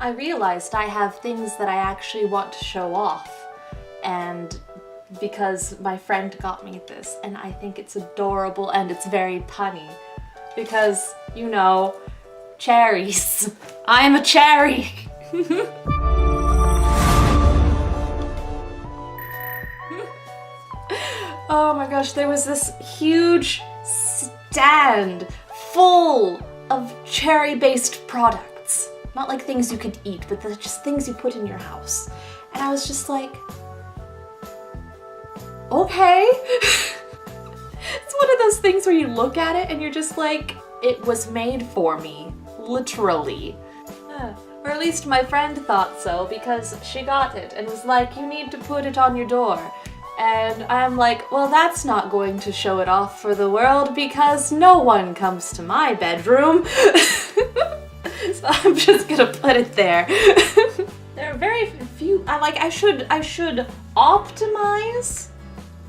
I realized I have things that I actually want to show off, and because my friend got me this, and I think it's adorable and it's very punny. Because, you know, cherries. I am a cherry! Oh my gosh, there was this huge stand full of cherry-based products. Not like things you could eat, but they're just things you put in your house. And I was just like, okay. It's one of those things where you look at it and you're just like, it was made for me, literally. Or at least my friend thought so, because she got it and was like, you need to put it on your door. And I'm like, well, that's not going to show it off for the world because no one comes to my bedroom. So I'm just gonna put it there. There are very few, I should optimize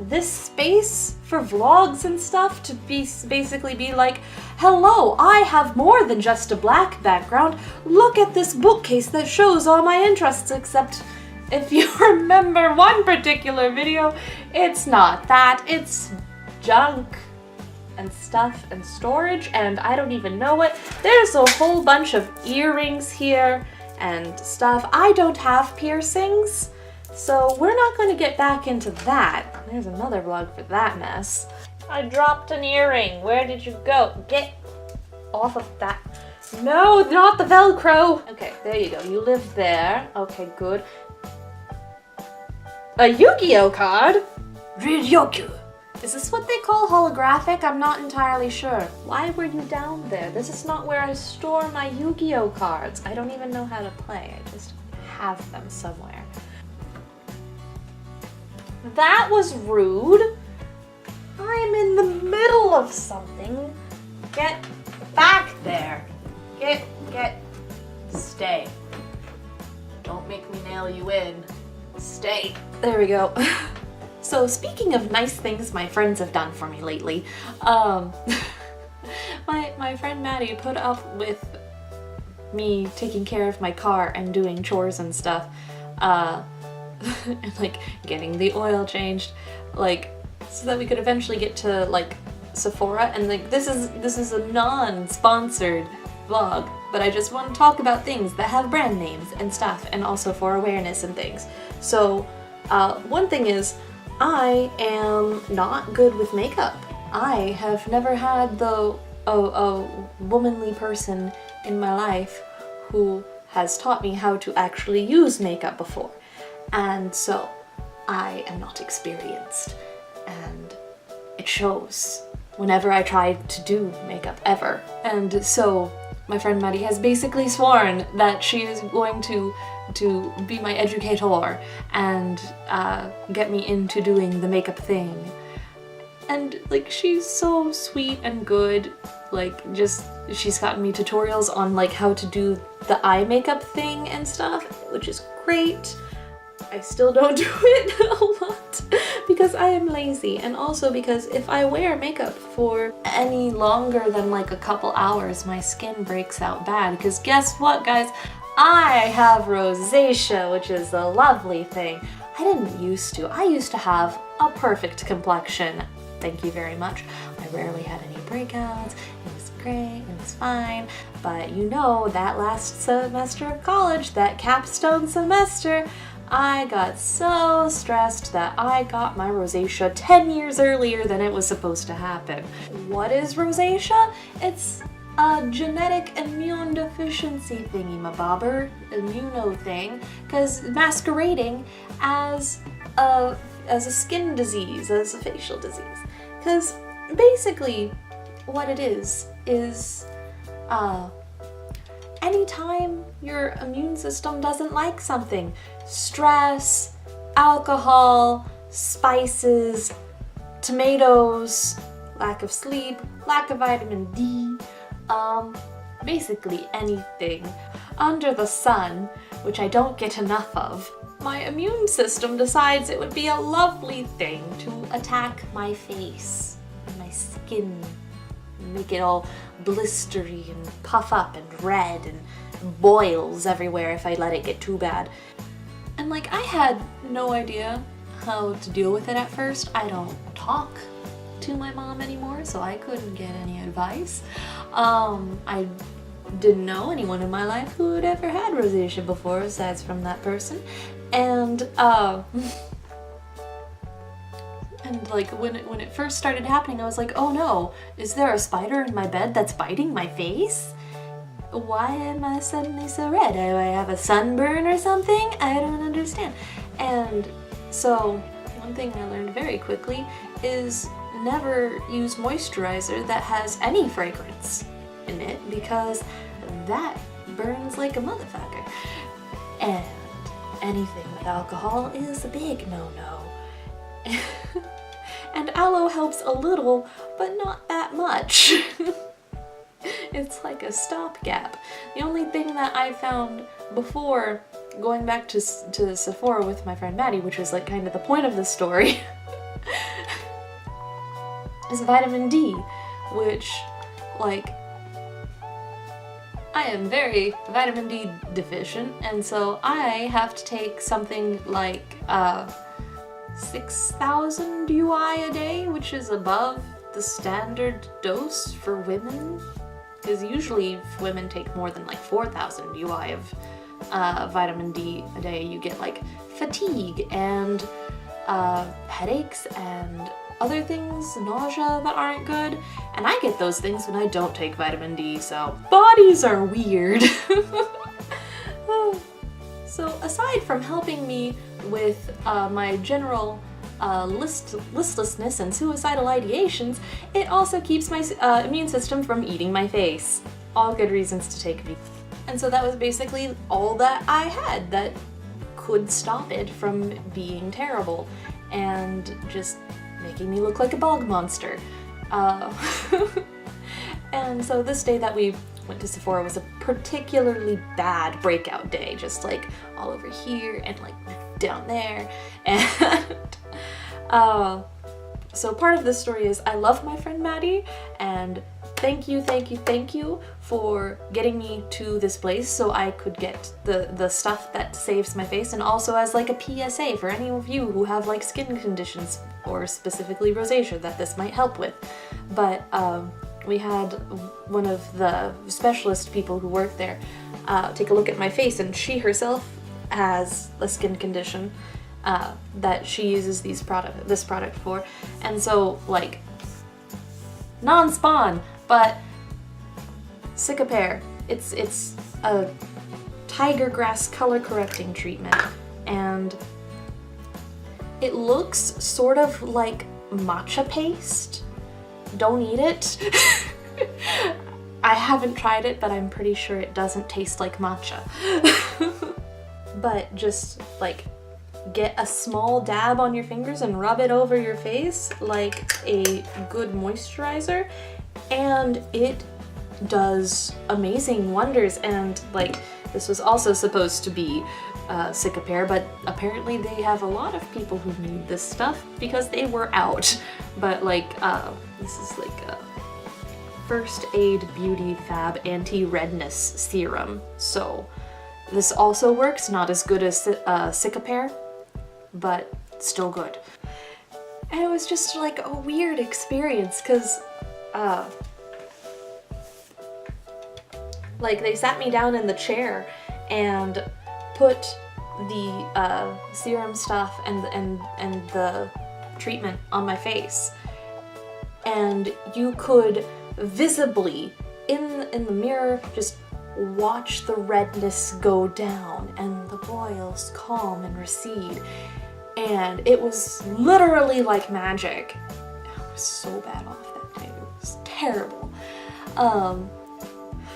this space for vlogs and stuff to basically be like, hello, I have more than just a black background. Look at this bookcase that shows all my interests, except if you remember one particular video, it's not that, it's junk and stuff and storage, and I don't even know it. There's a whole bunch of earrings here and stuff. I don't have piercings, so we're not going to get back into that. There's another vlog for that mess. I dropped an earring. Where did you go? Get off of that. No, not the Velcro. Okay, there you go. You live there. Okay, good. A Yu-Gi-Oh card? Ryukyu. Is this what they call holographic? I'm not entirely sure. Why were you down there? This is not where I store my Yu-Gi-Oh cards. I don't even know how to play. I just have them somewhere. That was rude. I'm in the middle of something. Get back there. Stay. Don't make me nail you in. Stay. There we go. So speaking of nice things my friends have done for me lately, my friend Maddie put up with me taking care of my car and doing chores and stuff, and like getting the oil changed, like so that we could eventually get to like Sephora. And like this is a non-sponsored vlog, but I just want to talk about things that have brand names and stuff, and also for awareness and things. So one thing is, I am not good with makeup. I have never had a womanly person in my life who has taught me how to actually use makeup before. And so I am not experienced, and it shows whenever I try to do makeup ever. And so my friend Maddie has basically sworn that she is going to be my educator and get me into doing the makeup thing. And like, she's so sweet and good. Like, just she's gotten me tutorials on like how to do the eye makeup thing and stuff, which is great. I still don't do it a lot because I am lazy, and also because if I wear makeup for any longer than like a couple hours, my skin breaks out bad. Because guess what, guys? I have rosacea, which is a lovely thing. I didn't used to. I used to have a perfect complexion. Thank you very much. I rarely had any breakouts. It was great, it was fine. But you know, that last semester of college, that capstone semester, I got so stressed that I got my rosacea 10 years earlier than it was supposed to happen. What is rosacea? It's a genetic immune deficiency thingy-mabobber, immuno thing, because masquerading as a skin disease, as a facial disease. Because basically what it is anytime your immune system doesn't like something, stress, alcohol, spices, tomatoes, lack of sleep, lack of vitamin D, basically anything under the sun, which I don't get enough of, my immune system decides it would be a lovely thing to attack my face and my skin, and make it all blistery and puff up and red and boils everywhere if I let it get too bad. And like, I had no idea how to deal with it at first. I don't talk to my mom anymore, so I couldn't get any advice. I didn't know anyone in my life who had ever had rosacea before aside from that person. And and like when it first started happening, I was like, oh no, is there a spider in my bed that's biting my face? Why am I suddenly so red? Do I have a sunburn or something? I don't understand. And so one thing I learned very quickly is never use moisturizer that has any fragrance in it, because that burns like a motherfucker. And anything with alcohol is a big no-no. And aloe helps a little, but not that much. It's like a stopgap. The only thing that I found before going back to Sephora with my friend Maddie, which was like kind of the point of the story, is vitamin D, which, like, I am very vitamin D deficient, and so I have to take something like 6,000 UI a day, which is above the standard dose for women, because usually if women take more than like 4,000 UI of vitamin D a day, you get like fatigue and headaches and other things, nausea that aren't good, and I get those things when I don't take vitamin D, so bodies are weird. So aside from helping me with my general listlessness and suicidal ideations, it also keeps my immune system from eating my face. All good reasons to take V. And so that was basically all that I had that could stop it from being terrible and just making me look like a bog monster. And so this day that we went to Sephora was a particularly bad breakout day, just like all over here and like down there. And so part of this story is I love my friend Maddie, and thank you for getting me to this place so I could get the stuff that saves my face, and also as like a PSA for any of you who have like skin conditions or specifically rosacea that this might help with. But we had one of the specialist people who work there take a look at my face, and she herself has a skin condition that she uses this product for, and so like non-spawn, but Cicapair. It's a tiger grass color correcting treatment, and it looks sort of like matcha paste. Don't eat it. I haven't tried it, but I'm pretty sure it doesn't taste like matcha. But just like get a small dab on your fingers and rub it over your face like a good moisturizer, and it does amazing wonders. And like, this was also supposed to be Cicapair, but apparently they have a lot of people who need this stuff because they were out. But like, this is like a First Aid Beauty Fab Anti-Redness Serum. So this also works, not as good as Cicapair, but still good. And it was just like a weird experience, because like they sat me down in the chair and put the serum stuff and the treatment on my face, and you could visibly in the mirror just watch the redness go down and the boils calm and recede, and it was literally like magic. I was so bad off that day. It was terrible.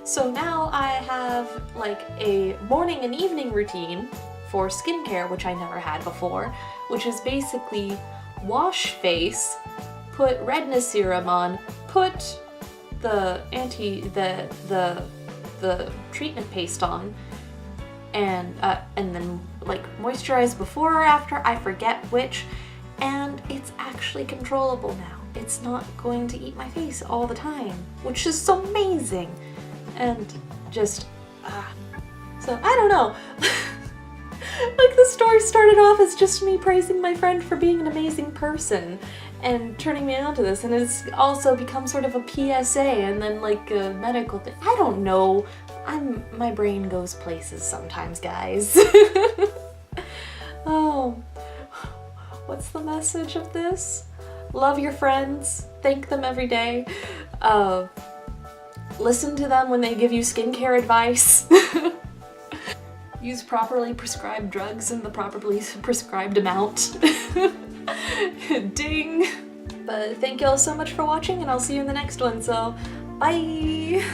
So now I have like a morning and evening routine for skincare, which I never had before, which is basically wash face, put redness serum on, put the treatment paste on, and then like moisturize before or after, I forget which, and it's actually controllable now. It's not going to eat my face all the time, which is so amazing. And just So, I don't know. Like, the story started off as just me praising my friend for being an amazing person and turning me on to this, and it's also become sort of a PSA and then like a medical thing. I don't know. My brain goes places sometimes, guys. Oh, what's the message of this? Love your friends. Thank them every day. Listen to them when they give you skincare advice. Use properly prescribed drugs in the properly prescribed amount. Ding! But thank you all so much for watching, and I'll see you in the next one, so bye!